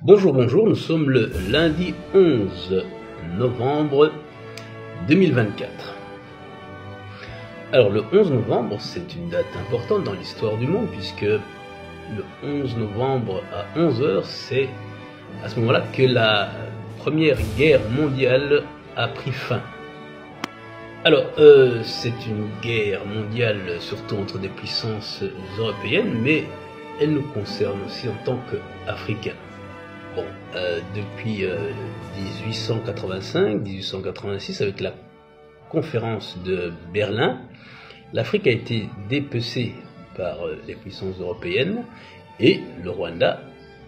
Bonjour, bonjour, nous sommes le lundi 11 novembre 2024. Alors le 11 novembre, c'est une date importante dans l'histoire du monde puisque le 11 novembre à 11 h, c'est à ce moment-là que la Première Guerre mondiale a pris fin. Alors, c'est une guerre mondiale surtout entre des puissances européennes, mais elle nous concerne aussi en tant qu'Africains. Bon, depuis 1885-1886, avec la conférence de Berlin, l'Afrique a été dépecée par les puissances européennes et le Rwanda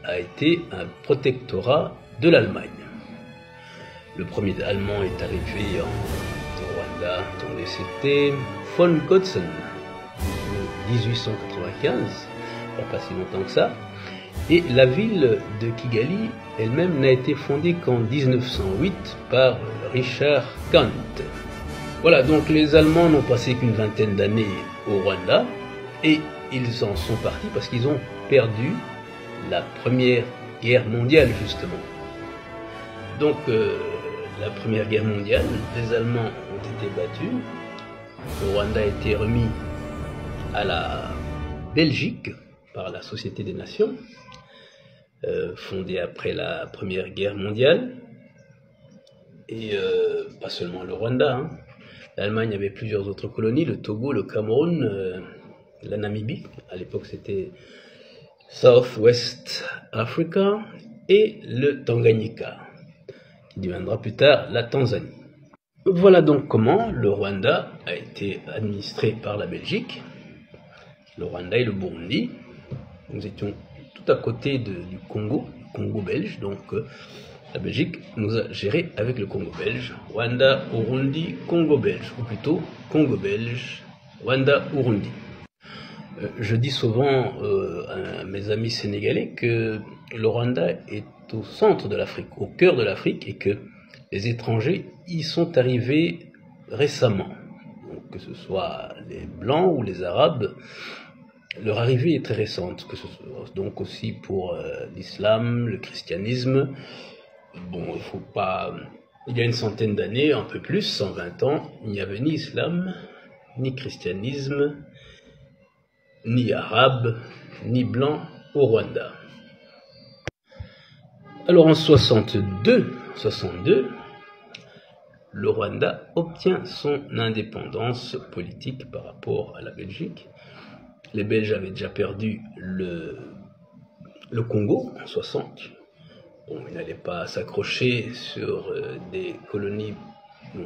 a été un protectorat de l'Allemagne. Le premier Allemand est arrivé au Rwanda, attendez, c'était von Gotzen, en 1895, pas si longtemps que ça. Et la ville de Kigali elle-même n'a été fondée qu'en 1908 par Richard Kandt. Voilà, donc les Allemands n'ont passé qu'une vingtaine d'années au Rwanda et ils en sont partis parce qu'ils ont perdu la Première Guerre mondiale justement. Donc la Première Guerre mondiale, les Allemands ont été battus, le Rwanda a été remis à la Belgique par la Société des Nations, fondée après la Première Guerre mondiale, et pas seulement le Rwanda, hein. L'Allemagne avait plusieurs autres colonies, le Togo, le Cameroun, la Namibie, à l'époque c'était South-West Africa, et le Tanganyika, qui deviendra plus tard la Tanzanie. Voilà donc comment le Rwanda a été administré par la Belgique, le Rwanda et le Burundi. Nous étions tout à côté du Congo belge, donc la Belgique nous a géré avec le Congo belge, Rwanda, Burundi, Congo belge, ou plutôt Congo belge, Rwanda, Burundi. Je dis souvent à mes amis sénégalais que le Rwanda est au centre de l'Afrique, au cœur de l'Afrique, et que les étrangers y sont arrivés récemment. Donc, que ce soit les Blancs ou les Arabes, leur arrivée est très récente, que ce soit donc aussi pour l'islam, le christianisme. Bon, il y a une centaine d'années, un peu plus, 120 ans, il n'y avait ni islam, ni christianisme, ni arabe, ni blanc au Rwanda. Alors en 62, le Rwanda obtient son indépendance politique par rapport à la Belgique. Les Belges avaient déjà perdu le Congo en 60. Bon, ils n'allaient pas s'accrocher sur des colonies,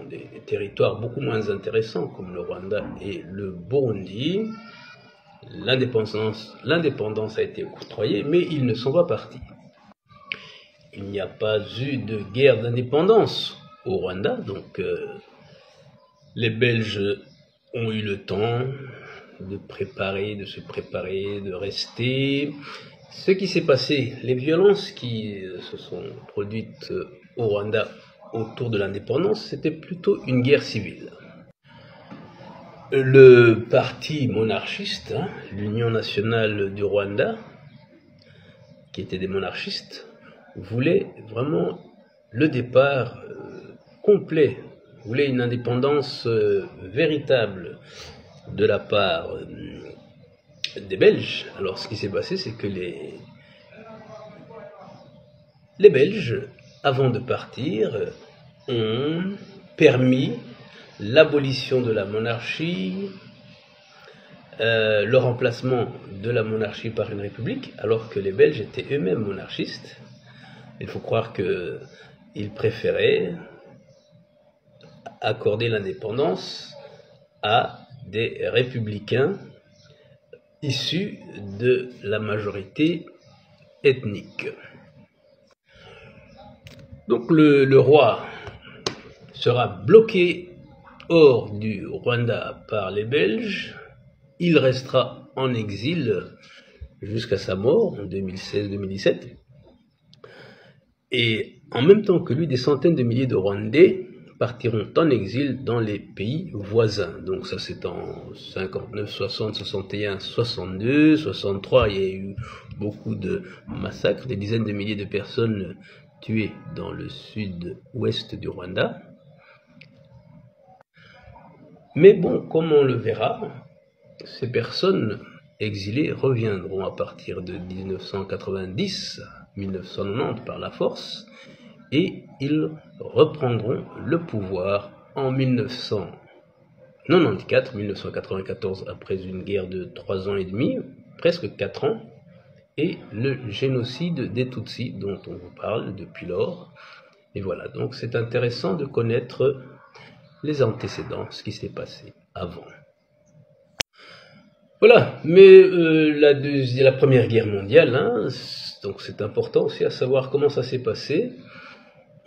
des territoires beaucoup moins intéressants comme le Rwanda et le Burundi. L'indépendance a été octroyée, mais ils ne sont pas partis. Il n'y a pas eu de guerre d'indépendance au Rwanda, donc les Belges ont eu le temps de se préparer, de rester. Ce qui s'est passé, les violences qui se sont produites au Rwanda autour de l'indépendance, c'était plutôt une guerre civile. Le parti monarchiste, l'Union nationale du Rwanda, qui était des monarchistes, voulait vraiment le départ complet, voulait une indépendance véritable de la part des Belges. Alors ce qui s'est passé, c'est que les Belges, avant de partir, ont permis l'abolition de la monarchie, le remplacement de la monarchie par une république, alors que les Belges étaient eux-mêmes monarchistes. Il faut croire qu'ils préféraient accorder l'indépendance à des républicains issus de la majorité ethnique. Donc le roi sera bloqué hors du Rwanda par les Belges. Il restera en exil jusqu'à sa mort en 2016-2017. Et en même temps que lui, des centaines de milliers de Rwandais partiront en exil dans les pays voisins. Donc ça c'est en 59, 60, 61, 62, 63, il y a eu beaucoup de massacres, des dizaines de milliers de personnes tuées dans le sud-ouest du Rwanda. Mais bon, comme on le verra, ces personnes exilés reviendront à partir de 1990 à 1990 par la force et ils reprendront le pouvoir en 1994 après une guerre de 3 ans et demi, presque 4 ans, et le génocide des Tutsis dont on vous parle depuis lors. Et voilà, donc c'est intéressant de connaître les antécédents, ce qui s'est passé avant. Voilà, mais la Première Guerre mondiale, hein, donc c'est important aussi à savoir comment ça s'est passé.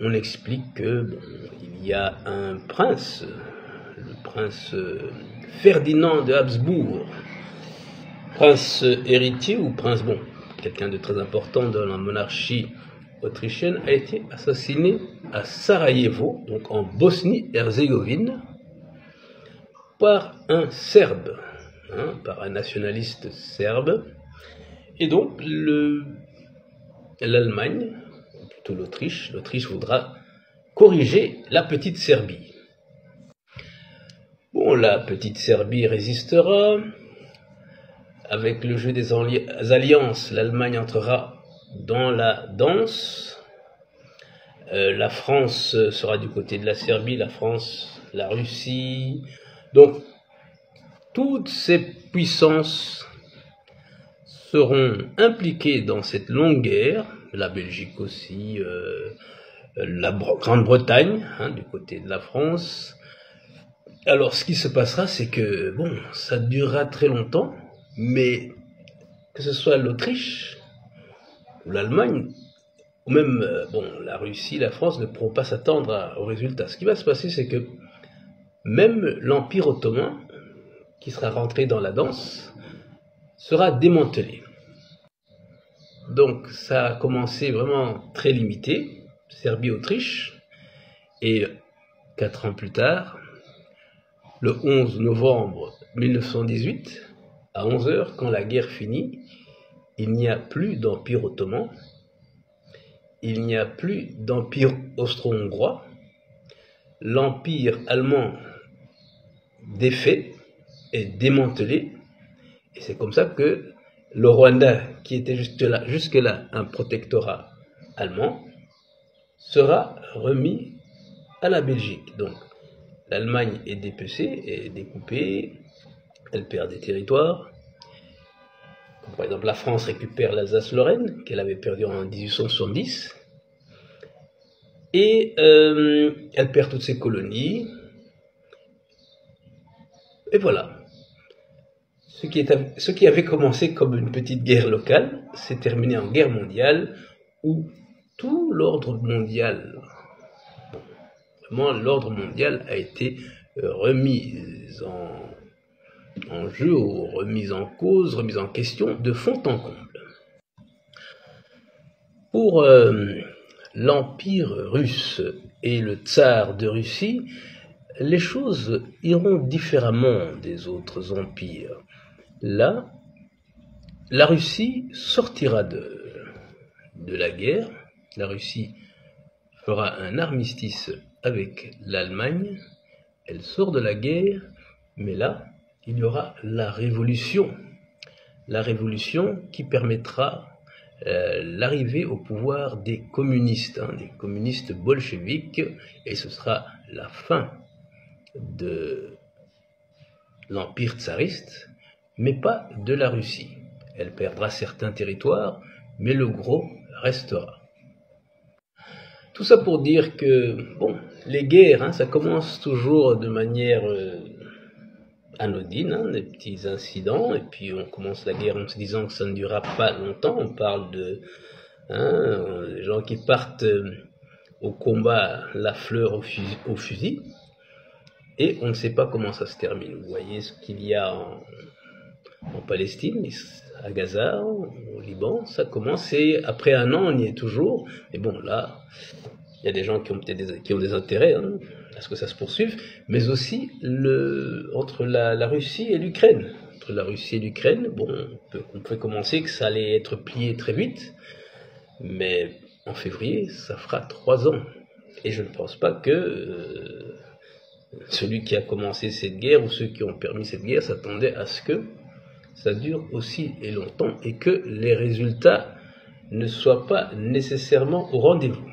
On explique que bon, il y a un prince, le prince Ferdinand de Habsbourg, prince héritier ou prince, bon, quelqu'un de très important dans la monarchie autrichienne, a été assassiné à Sarajevo, donc en Bosnie-Herzégovine, par un Serbe. Par un nationaliste serbe. Et donc l'Allemagne, ou plutôt l'Autriche voudra corriger la petite Serbie. Bon, la petite Serbie résistera. Avec le jeu des alliances, l'Allemagne entrera dans la danse. La France sera du côté de la Serbie, la France, la Russie. Donc, toutes ces puissances seront impliquées dans cette longue guerre, la Belgique aussi, la Grande-Bretagne, hein, du côté de la France. Alors ce qui se passera, c'est que, bon, ça durera très longtemps, mais que ce soit l'Autriche, ou l'Allemagne, ou même bon, la Russie, la France ne pourront pas s'attendre au résultat. Ce qui va se passer, c'est que même l'Empire ottoman, qui sera rentré dans la danse, sera démantelé. Donc ça a commencé vraiment très limité, Serbie-Autriche, et 4 ans plus tard, le 11 novembre 1918, à 11h, quand la guerre finit, il n'y a plus d'empire ottoman, il n'y a plus d'empire austro-hongrois, l'empire allemand défait est démantelé, et c'est comme ça que le Rwanda, qui était jusque-là un protectorat allemand, sera remis à la Belgique. Donc l'Allemagne est dépecée, est découpée, elle perd des territoires. Comme par exemple, la France récupère l'Alsace-Lorraine, qu'elle avait perdue en 1870, et elle perd toutes ses colonies. Et voilà. Ce qui avait commencé comme une petite guerre locale s'est terminé en guerre mondiale, où tout l'ordre mondial, vraiment l'ordre mondial a été remis en jeu, ou remis en cause, remis en question de fond en comble. Pour l'Empire russe et le tsar de Russie, les choses iront différemment des autres empires. Là, la Russie sortira de la guerre, la Russie fera un armistice avec l'Allemagne, elle sort de la guerre, mais là, il y aura la révolution qui permettra l'arrivée au pouvoir des communistes bolcheviques, et ce sera la fin de l'empire tsariste, mais pas de la Russie. Elle perdra certains territoires, mais le gros restera. Tout ça pour dire que, bon, les guerres, hein, ça commence toujours de manière anodine, hein, des petits incidents, et puis on commence la guerre en se disant que ça ne durera pas longtemps. On parle de des gens qui partent au combat, la fleur au fusil, et on ne sait pas comment ça se termine. Vous voyez ce qu'il y a en Palestine, à Gaza, au Liban, ça commence, et après un an, on y est toujours. Mais bon, là, Il y a des gens qui ont peut-être qui ont des intérêts à ce que ça se poursuive, mais aussi entre la Russie et l'Ukraine. Entre la Russie et l'Ukraine, bon, on peut commencer que ça allait être plié très vite, mais en février, ça fera 3 ans. Et je ne pense pas que celui qui a commencé cette guerre ou ceux qui ont permis cette guerre s'attendaient à ce que ça dure aussi longtemps et que les résultats ne soient pas nécessairement au rendez-vous.